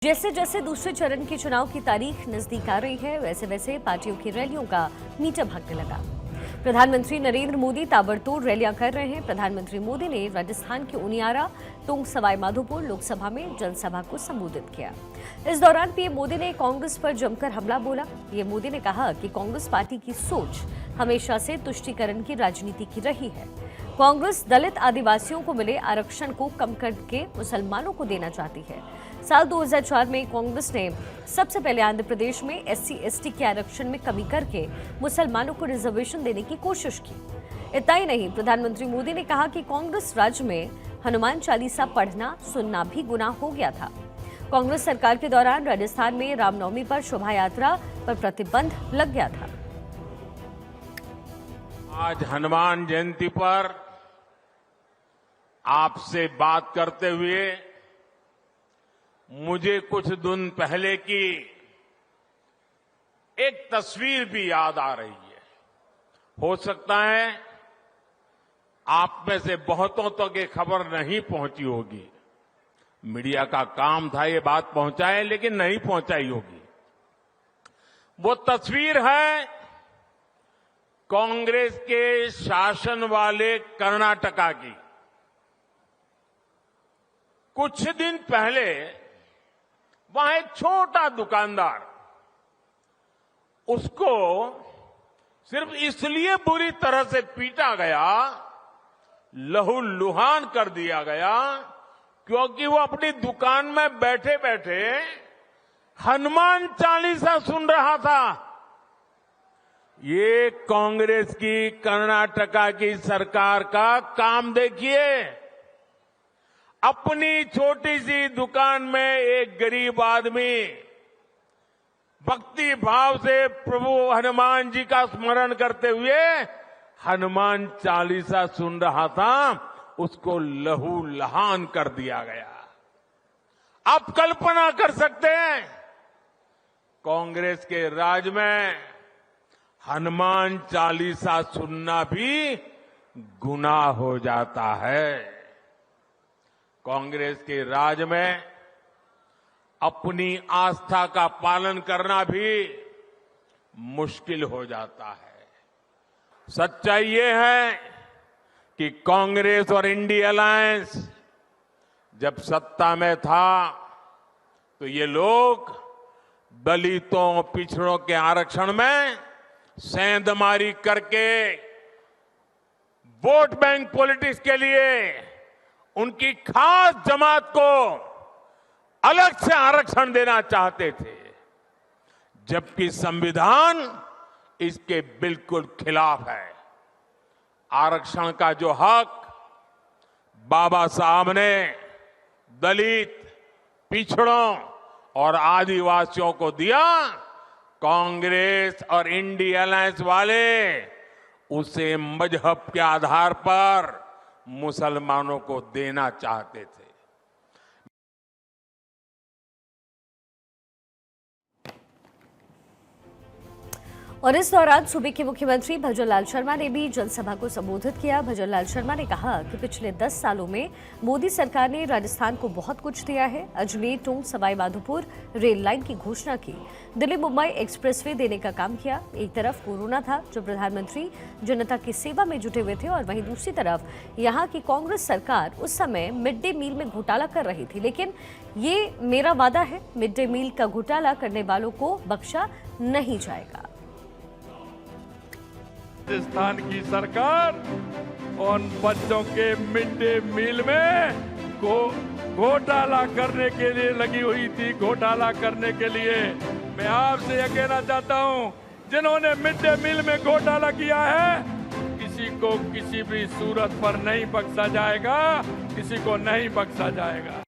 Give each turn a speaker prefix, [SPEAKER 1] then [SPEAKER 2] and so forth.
[SPEAKER 1] जैसे जैसे दूसरे चरण के चुनाव की तारीख नजदीक आ रही है, वैसे वैसे पार्टियों की रैलियों का मीटर भागने लगा। प्रधानमंत्री नरेंद्र मोदी ताबड़तोड़ रैलियां कर रहे हैं। प्रधानमंत्री मोदी ने राजस्थान के उनियारा, टोंक, सवाई माधोपुर लोकसभा में जनसभा को संबोधित किया। इस दौरान पीएम मोदी ने कांग्रेस पर जमकर हमला बोला। पीएम मोदी ने कहा कि कांग्रेस पार्टी की सोच हमेशा से तुष्टीकरण की राजनीति की रही है। कांग्रेस दलित आदिवासियों को मिले आरक्षण को कम करके मुसलमानों को देना चाहती है। साल 2004 में कांग्रेस ने सबसे पहले आंध्र प्रदेश में SC/ST के आरक्षण में कमी करके मुसलमानों को रिजर्वेशन देने की कोशिश की। इतना ही नहीं, प्रधानमंत्री मोदी ने कहा कि कांग्रेस राज्य में हनुमान चालीसा पढ़ना सुनना भी गुनाह हो गया था। कांग्रेस सरकार के दौरान राजस्थान में रामनवमी पर शोभा यात्रा पर प्रतिबंध लग गया था।
[SPEAKER 2] आज हनुमान जयंती पर आपसे बात करते हुए मुझे कुछ दिन पहले की एक तस्वीर भी याद आ रही है। हो सकता है आप में से बहुतों तक ये खबर नहीं पहुंची होगी। मीडिया का काम था ये बात पहुंचाए, लेकिन नहीं पहुंचाई होगी। वो तस्वीर है कांग्रेस के शासन वाले कर्नाटका की। कुछ दिन पहले वहां एक छोटा दुकानदार, उसको सिर्फ इसलिए बुरी तरह से पीटा गया, लहूलुहान कर दिया गया, क्योंकि वो अपनी दुकान में बैठे बैठे हनुमान चालीसा सुन रहा था। ये कांग्रेस की कर्नाटका की सरकार का काम देखिए। अपनी छोटी सी दुकान में एक गरीब आदमी भक्ति भाव से प्रभु हनुमान जी का स्मरण करते हुए हनुमान चालीसा सुन रहा था, उसको लहूलुहान कर दिया गया। आप कल्पना कर सकते हैं, कांग्रेस के राज में हनुमान चालीसा सुनना भी गुनाह हो जाता है। कांग्रेस के राज में अपनी आस्था का पालन करना भी मुश्किल हो जाता है। सच्चाई ये है कि कांग्रेस और इंडिया अलायंस जब सत्ता में था तो ये लोग दलितों, पिछड़ों के आरक्षण में सेंधमारी करके वोट बैंक पॉलिटिक्स के लिए उनकी खास जमात को अलग से आरक्षण देना चाहते थे, जबकि संविधान इसके बिल्कुल खिलाफ है। आरक्षण का जो हक बाबा साहब ने दलित, पिछड़ों और आदिवासियों को दिया, कांग्रेस और इंडिया अलायंस वाले उसे मजहब के आधार पर मुसलमानों को देना चाहते थे।
[SPEAKER 1] और इस दौरान सूबे के मुख्यमंत्री भजनलाल शर्मा ने भी जनसभा को संबोधित किया। भजनलाल शर्मा ने कहा कि पिछले 10 सालों में मोदी सरकार ने राजस्थान को बहुत कुछ दिया है। अजमेर, टोंक, सवाई माधोपुर रेल लाइन की घोषणा की, दिल्ली मुंबई एक्सप्रेसवे देने का काम किया। एक तरफ कोरोना था, जो प्रधानमंत्री जनता की सेवा में जुटे हुए थे, और वहीं दूसरी तरफ यहाँ की कांग्रेस सरकार उस समय मिड डे मील में घोटाला कर रही थी। लेकिन ये मेरा वादा है, मिड डे मील का घोटाला करने वालों को बख्शा नहीं जाएगा।
[SPEAKER 3] राजस्थान की सरकार उन बच्चों के मिड डे मील में घोटाला करने के लिए लगी हुई थी। घोटाला करने के लिए मैं आपसे यह कहना चाहता हूं, जिन्होंने मिड डे मील में घोटाला किया है, किसी को किसी भी सूरत पर नहीं बख्शा जाएगा, किसी को नहीं बख्शा जाएगा।